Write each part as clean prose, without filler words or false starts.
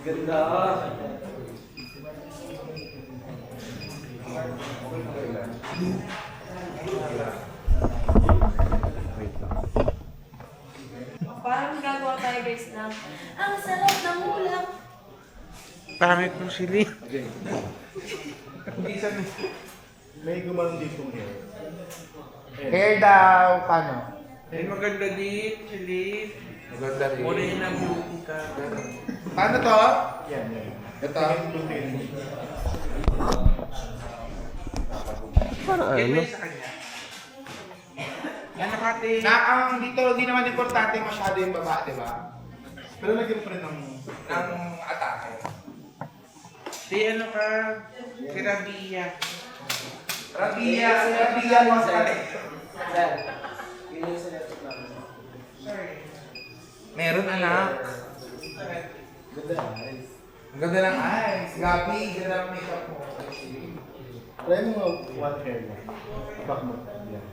Ganda. Parang gagawa tayo guys ng ang sarap ng ulam. Pangit ng sili. May gumanong dito hair. Hair daw, paano? Ay, maganda din, sili. Maganda rin. Muli na beauty ka. Paano to? Yan, yan. Ito. Parang Yan ano? sa kanya. Yan nakati. Na ang dito, di naman importante masyado yung baba, di ba? Pero lagyan pa rin ng... Ng atake. Si ano ka? Si Rabia. Rabia mga kate. Meron anak. Ang ganda ng eyes. Gabi, ganda ng makeup mo. Try mo nga one hair mo. Back mo. Yan.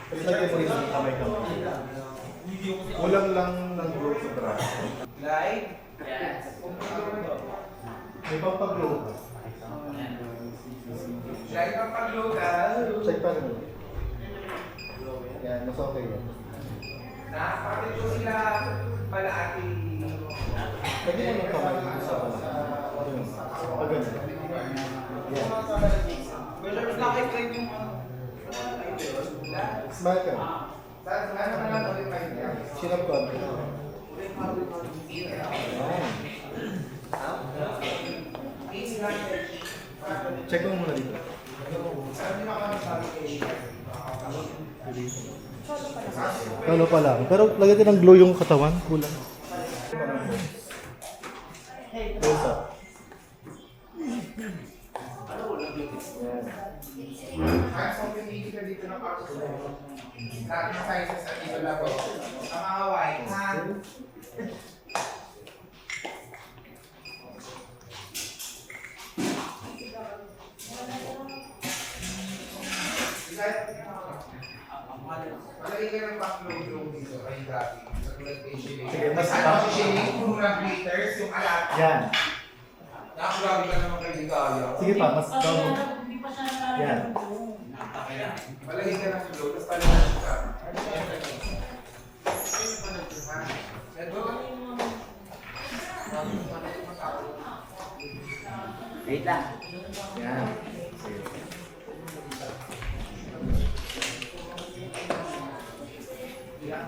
Tapos lagyan mo rin ng kamay-kamay. Kulang lang ng growth sa braso. Live? May pampag-glow ka. Live ang paglugal. Check pa rin mo. Yan, mas okay yan. Nakakapit ko sila pala ati. Lagyan mo ng kamay dito sa pala. Pag ganun. Yan. Smile ka. Ano na lang ulit kayo niya? Chin up konti. Check mo muna dito. Kalo pa lang. Pero lagyan din ng glow yung katawan. Kulang. Close up. Kahit sa pinili ka dito ng box ko, lahat ng sizes at dito lang ko. Ang mga white hand. Malagay ka ng backload dito kay Gabi. Sa tulad kay Shilling. Sige, mas Ano si Shilling? Puro ng glitters, yung alat. Yan. Nakagrabe ka naman kay Ligaya. Sige pa, mas down mo. Yan. Malagay ka ng glow, tapos talagang ka. Wait lang. Yan. Sige.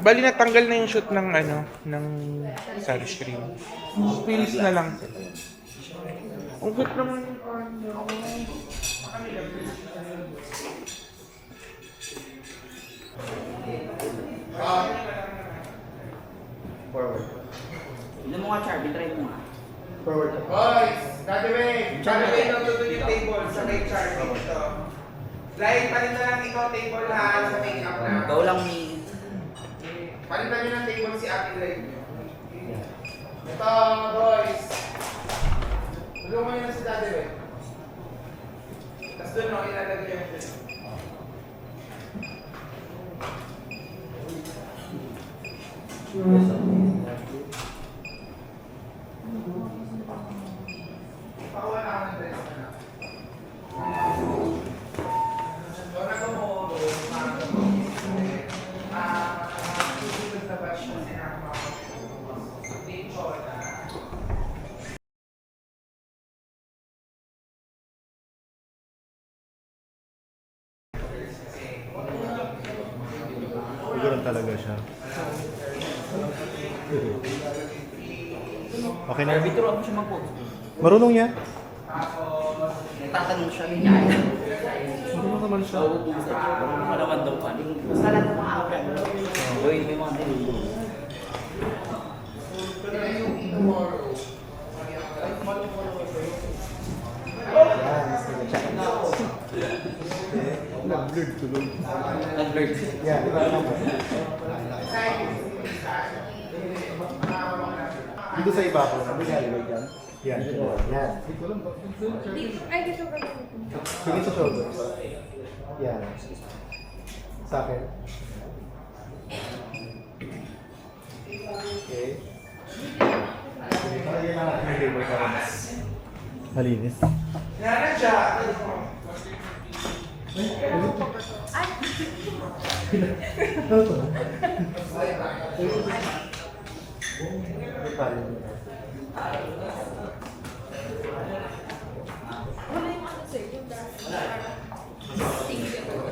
Bali natanggal na yung shoot ng ano, ng sunscreen. Pilis na lang. Ang good naman yung ano. Forward. Ilan mo nga, Charby? Try mo nga. Forward ka. Boys, Daddy Way, nandun yung table sa may chart dito. Like, palit na lang ikaw table ha, sa make-up na. Ikaw lang ni... Palitan nyo ng table si Ate Like. Ito, boys. Tulungan nyo na si Daddy Way. Tapos doon, no, ilalagay yung Pakuha na ako ng dress na na. Doon ako mo, susunod na batch mo sinama ko. Dito na. Ganun talaga siya. Okay na. Charby, turuan mo siya mag-post. Marunong yan. Nagtatanong siya, ganyan. Marunong naman siya. Uubusan siya. Ano naman daw pa. Basta lang ng mga aura. Gawin mo yung mga nilulong. Yan. Sige, check. Nag-blurred tuloy. Nag-blurred. Yan, di ba naman? Dito sa iba ko, sabi niya, ilagay dyan. Yan. Yan. Ay, dito ka. Sige sa shoulders. Yan. Sa akin. Okay. Sige, para mas malinis. Yan siya. Ano to? May tayo.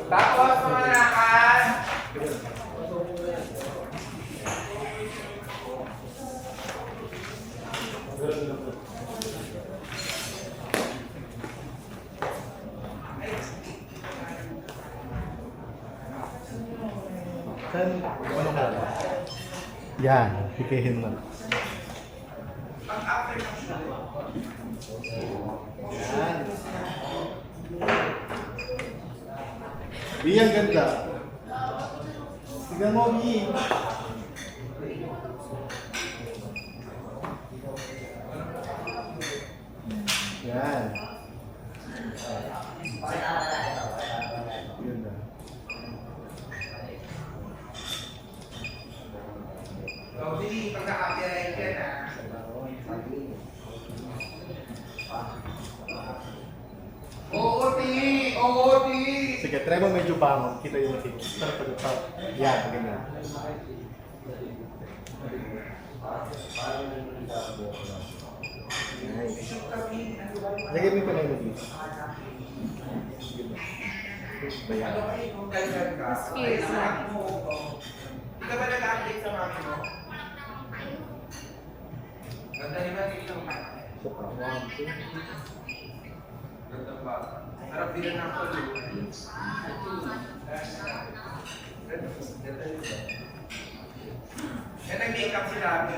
Tapos mga nakan. Saan? Ano ka? Yan, pipihin mo. Yan. Bi, ang ganda. Tignan mo, Bi. Yan. Ganda. So, hindi pagka-copyright yan ah. OOT! OOT! Sige, try mo medyo bangon. Kita yung thing. Yan, ganyan. Nice. Lagay mo pa na yung dito. Bayan. Excuse me. Hindi ka ba nag-update sa mami mo? Ganda ni ba dito? So, 1, 2. Ganda ba? Harap din ng kulo. Ganda nito. Yan nag-makeup si Rami.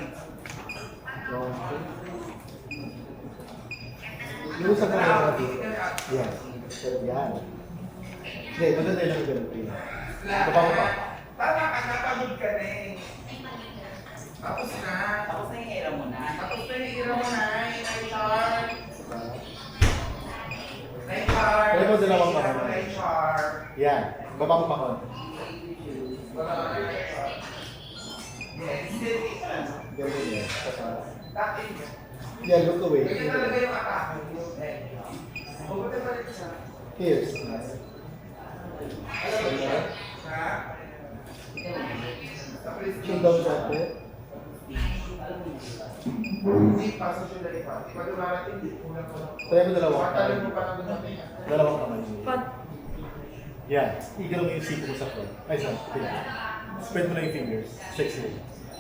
Yung sa mga dito. Yan. Yan. Hindi, maganda yung ganun rin. Baba ko pa. Tama ka, napagod ka na eh. Tapos na. Tapos na yung era mo na. Tapos na yung ira mo na. Nine-char. Nine-char. Kaya mo dalawang pa. Nine-char. Yan. Baba ko pa ko. Ganun yan. Yeah, look away. Ganyan talaga yung atake mo. Mabuti pa rin siya. Here. Ha? Chin down sa atin. Hindi pa sa siya dali pa. Di pa dumarating, hindi ko na po. Try mo dalawang Matagal kamay. mo pa na dumating. Dalawang kamay. Pag Yan. Igalaw mo yung siko mo sa front. Ay, sorry. Spread mo na yung fingers. Sexy.